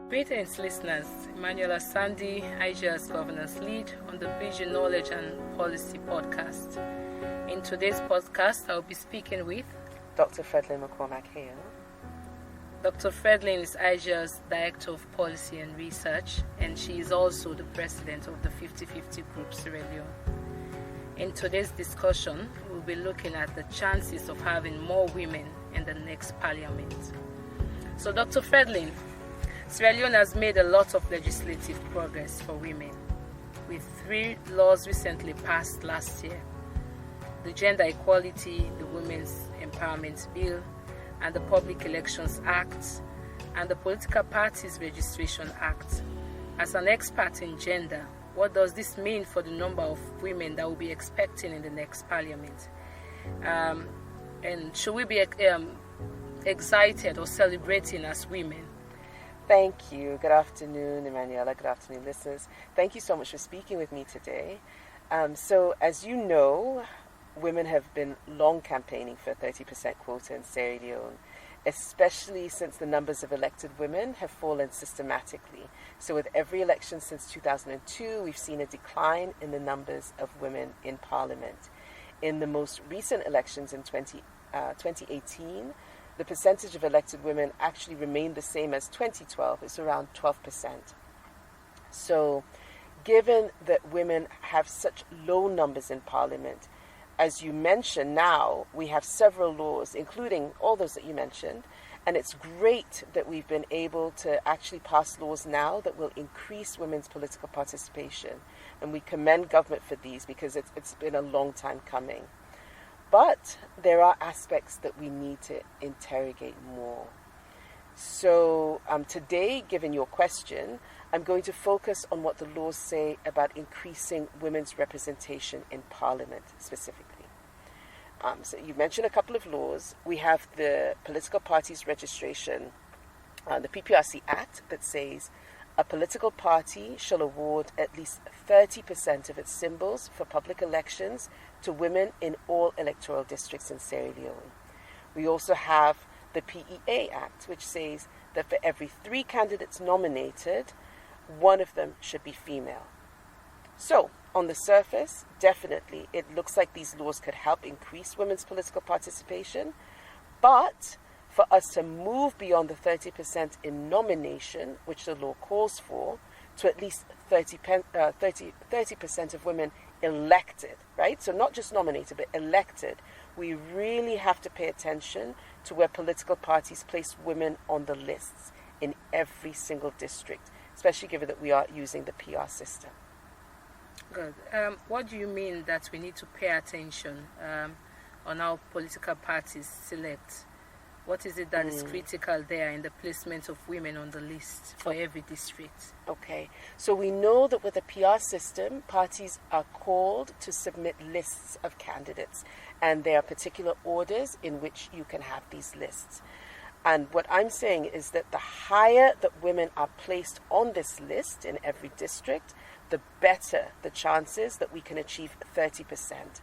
Greetings, listeners. Emmanuela Sandy, IGR's Governance Lead on the Bridging Knowledge and Policy podcast. In today's podcast, I'll be speaking with Dr. Fredlyn McCormack-Hale. Dr. Fredlyn is IGR's Director of Policy and Research, and she is also the President of the 50/50 Group Sierra Leone. In today's discussion, we'll be looking at the chances of having more women in the next parliament. So, Dr. Fredlyn, Sierra Leone has made a lot of legislative progress for women, with 3 laws recently passed last year: the Gender Equality, the Women's Empowerment Bill, and the Public Elections Act, and the Political Parties Registration Act. As an expert in gender, what does this mean for the number of women that we'll be expecting in the next parliament? And should we be excited or celebrating as women? Thank you. Good afternoon, Emmanuela. Good afternoon, listeners. Thank you so much for speaking with me today. So, as you know, women have been long campaigning for a 30% quota in Sierra Leone, especially since the numbers of elected women have fallen systematically. So with every election since 2002, we've seen a decline in the numbers of women in parliament. In the most recent elections in 2018, the percentage of elected women actually remained the same as 2012. It's around 12%. So given that women have such low numbers in parliament, as you mentioned, now we have several laws, including all those that you mentioned, and it's great that we've been able to actually pass laws now that will increase women's political participation. And we commend government for these because it's been a long time coming. But there are aspects that we need to interrogate more. So today, given your question, I'm going to focus on what the laws say about increasing women's representation in Parliament specifically. So you mentioned a couple of laws. We have the Political Parties Registration, the PPRC Act, that says a political party shall award at least 30% of its symbols for public elections to women in all electoral districts in Sierra Leone. We also have the PEA Act, which says that for every 3 candidates nominated, 1 of them should be female. So, on the surface, definitely, it looks like these laws could help increase women's political participation, but for us to move beyond the 30% in nomination, which the law calls for, to at least 30% of women elected, right? So not just nominated, but elected. We really have to pay attention to where political parties place women on the lists in every single district, especially given that we are using the PR system. Good. What do you mean that we need to pay attention on how political parties select? What is it that is critical there in the placement of women on the list for every district? Okay, so we know that with the PR system, parties are called to submit lists of candidates, and there are particular orders in which you can have these lists. And what I'm saying is that the higher that women are placed on this list in every district, the better the chances that we can achieve 30%.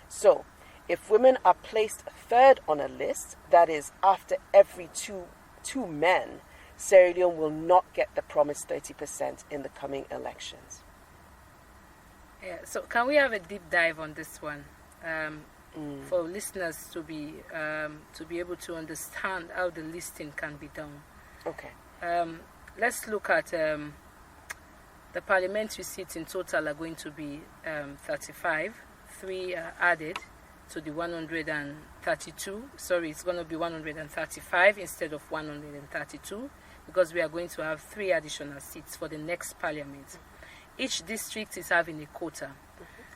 So, if women are placed 3rd on a list, that is, after every two men, Sierra Leone will not get the promised 30% in the coming elections. Yeah, so can we have a deep dive on this one for listeners to be able to understand how the listing can be done? Okay. Let's look at the parliamentary seats in total are going to be 35. 3 are added to the 132. Sorry, it's going to be 135 instead of 132 because we are going to have 3 additional seats for the next parliament. Each district is having a quota.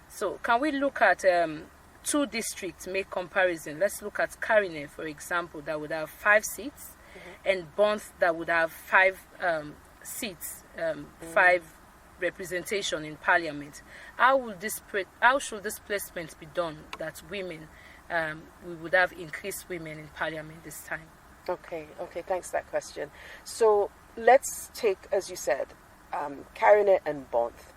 So can we look at 2 districts, make comparison? Let's look at Carine, for example, that would have 5 seats, and Bonth that would have 5 seats, 5 representation in parliament. How should this placement be done that women, we would have increased women in parliament this time? Okay, thanks for that question. So let's take, as you said, Carine and Bonth.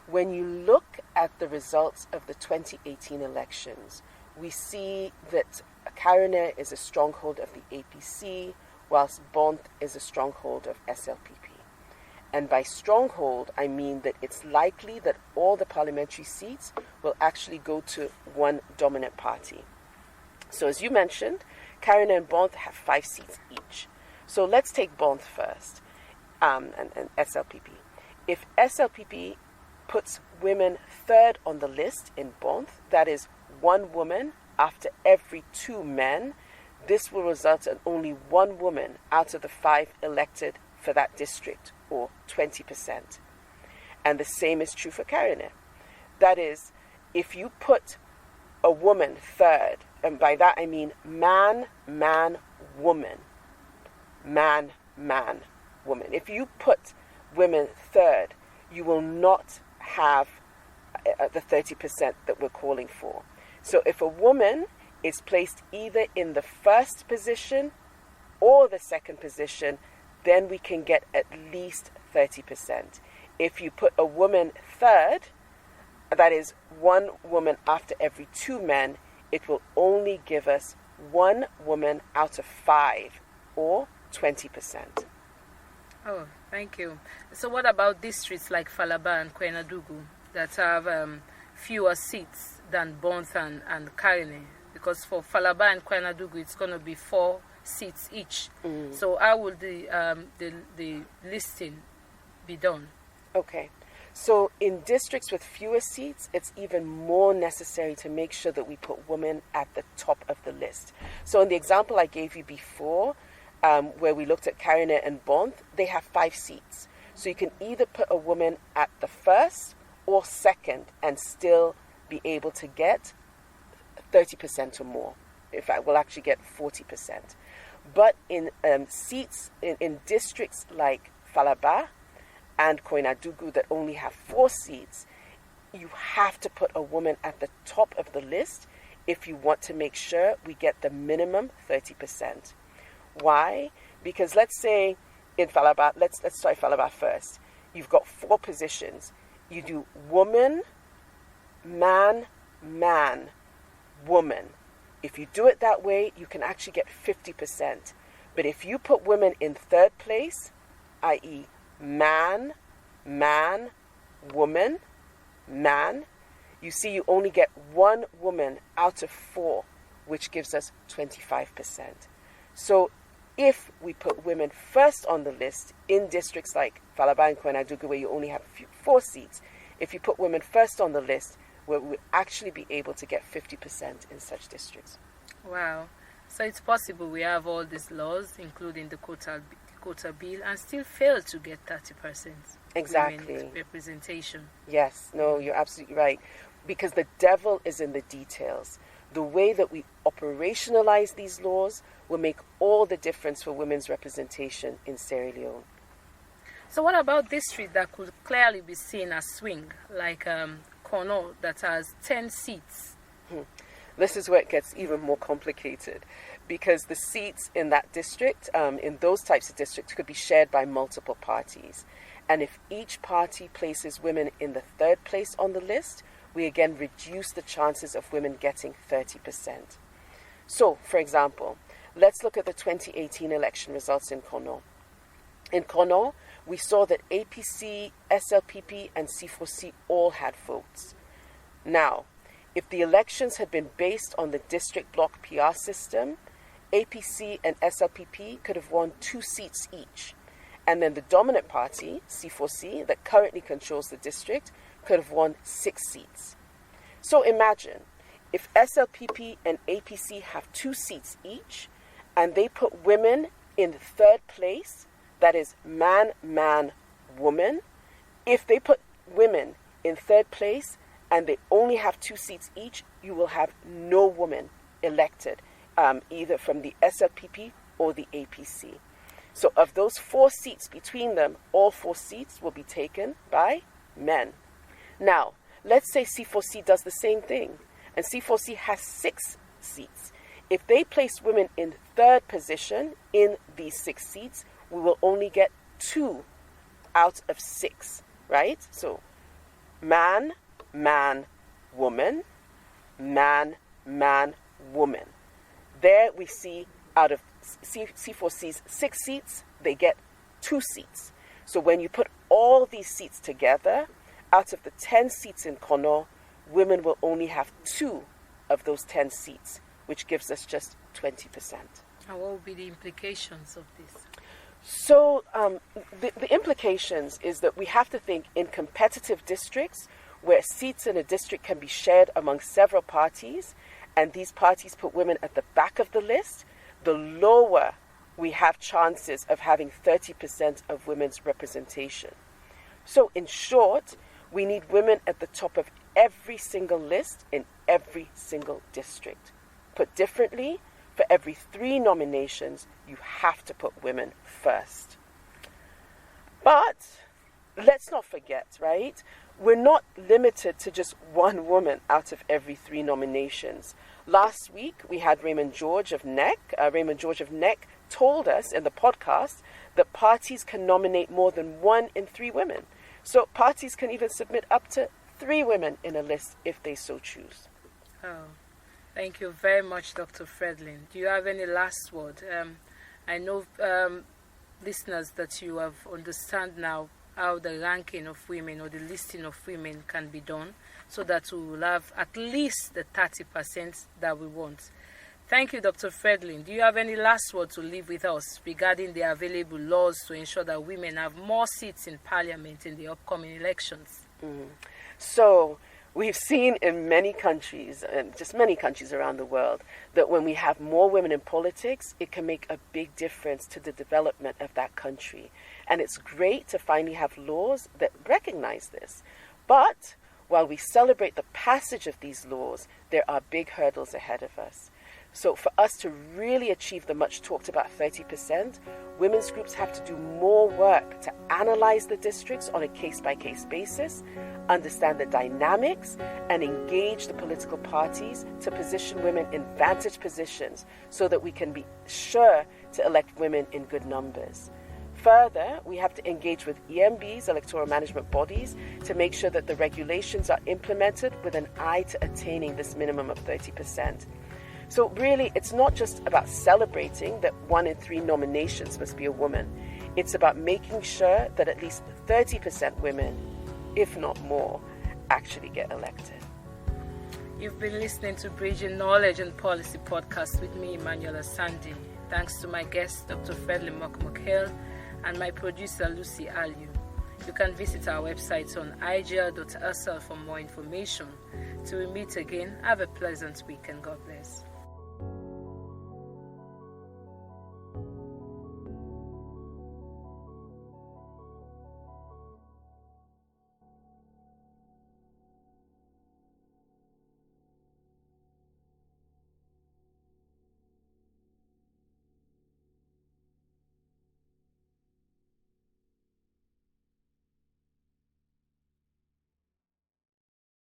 When you look at the results of the 2018 elections, we see that Carine is a stronghold of the APC, whilst Bonth is a stronghold of SLPP. And by stronghold, I mean that it's likely that all the parliamentary seats will actually go to one dominant party. So as you mentioned, Carina and Bonth have 5 seats each. So let's take Bonth first, and SLPP. If SLPP puts women third on the list in Bonth, that is 1 woman after every 2 men, this will result in only 1 woman out of the 5 elected for that district, or 20%. And the same is true for Carina. That is, if you put a woman third, and by that I mean man, man, woman. Man, man, woman. If you put women third, you will not have the 30% that we're calling for. So if a woman is placed either in the first position or the second position, then we can get at least 30%. If you put a woman third, that is 1 woman after every 2 men, it will only give us 1 woman out of 5, or 20%. Oh, thank you. So what about districts like Falaba and Kwenadugu that have fewer seats than Bonth and Carine? Because for Falaba and Kwenadugu, it's going to be 4 seats each. So how will the listing be done? Okay. So in districts with fewer seats, it's even more necessary to make sure that we put women at the top of the list. So in the example I gave you before, where we looked at Carina and Bonth, they have 5 seats. So you can either put a woman at the first or second and still be able to get 30% or more. In fact, we'll actually get 40%. But in seats, in districts like Falaba and Koinadugu that only have 4 seats, you have to put a woman at the top of the list if you want to make sure we get the minimum 30%. Why? Because let's say in Falaba, let's try Falaba first. You've got 4 positions. You do woman, man, man, woman. If you do it that way, you can actually get 50%. But if you put women in third place, i.e. man, man, woman, man, you see you only get 1 woman out of 4, which gives us 25%. So if we put women first on the list in districts like Falaba and Kwenadugu, where you only have 4 seats, if you put women first on the list, we will actually be able to get 50% in such districts. Wow. So it's possible we have all these laws, including the quota bill, and still fail to get 30% Exactly. women representation. Yes, no, you're absolutely right. Because the devil is in the details. The way that we operationalize these laws will make all the difference for women's representation in Sierra Leone. So what about districts that could clearly be seen as swing, like Kono, that has 10 seats? This is where it gets even more complicated, because the seats in that district, in those types of districts, could be shared by multiple parties. And if each party places women in the third place on the list, we again reduce the chances of women getting 30%. So, for example, let's look at the 2018 election results in Kono. In Kono, we saw that APC, SLPP, and C4C all had votes. Now, if the elections had been based on the district block PR system, APC and SLPP could have won 2 seats each. And then the dominant party, C4C, that currently controls the district, could have won 6 seats. So imagine, if SLPP and APC have 2 seats each, and they put women in third place, that is man, man, woman. If they put women in third place and they only have 2 seats each, you will have no woman elected, either from the SLPP or the APC. So of those 4 seats between them, all 4 seats will be taken by men. Now, let's say C4C does the same thing, and C4C has 6 seats. If they place women in third position in these 6 seats, we will only get 2 out of 6, right? So, man, man, woman, man, man, woman. There we see out of C4C's 6 seats, they get 2 seats. So when you put all these seats together, out of the 10 seats in Kono, women will only have 2 of those 10 seats, which gives us just 20%. And what will be the implications of this? So the implications is that we have to think in competitive districts where seats in a district can be shared among several parties, and these parties put women at the back of the list, the lower we have chances of having 30% of women's representation. So in short, we need women at the top of every single list in every single district. Put differently, for every 3 nominations, you have to put women first. But let's not forget, right? We're not limited to just 1 woman out of every 3 nominations. Last week, we had Raymond George of NEC. Raymond George of NEC told us in the podcast that parties can nominate more than 1 in 3 women. So parties can even submit up to 3 women in a list if they so choose. Oh, thank you very much, Dr. Fredlin. Do you have any last word? I know, listeners, that you have understand now how the ranking of women or the listing of women can be done so that we will have at least the 30% that we want. Thank you, Dr. Fredlin. Do you have any last word to leave with us regarding the available laws to ensure that women have more seats in Parliament in the upcoming elections? So we've seen in many countries, and just many countries around the world, that when we have more women in politics, it can make a big difference to the development of that country. And it's great to finally have laws that recognize this. But while we celebrate the passage of these laws, there are big hurdles ahead of us. So for us to really achieve the much talked about 30%, women's groups have to do more work to analyze the districts on a case-by-case basis, understand the dynamics, and engage the political parties to position women in vantage positions so that we can be sure to elect women in good numbers. Further, we have to engage with EMBs, electoral management bodies, to make sure that the regulations are implemented with an eye to attaining this minimum of 30%. So really, it's not just about celebrating that 1 in 3 nominations must be a woman. It's about making sure that at least 30% women, if not more, actually get elected. You've been listening to Bridging Knowledge and Policy podcast with me, Emanuela Sandy. Thanks to my guest, Dr. Fredlin Mokmokhill, and my producer, Lucy Aliu. You can visit our website on igl.sl for more information. Till we meet again, have a pleasant week and God bless.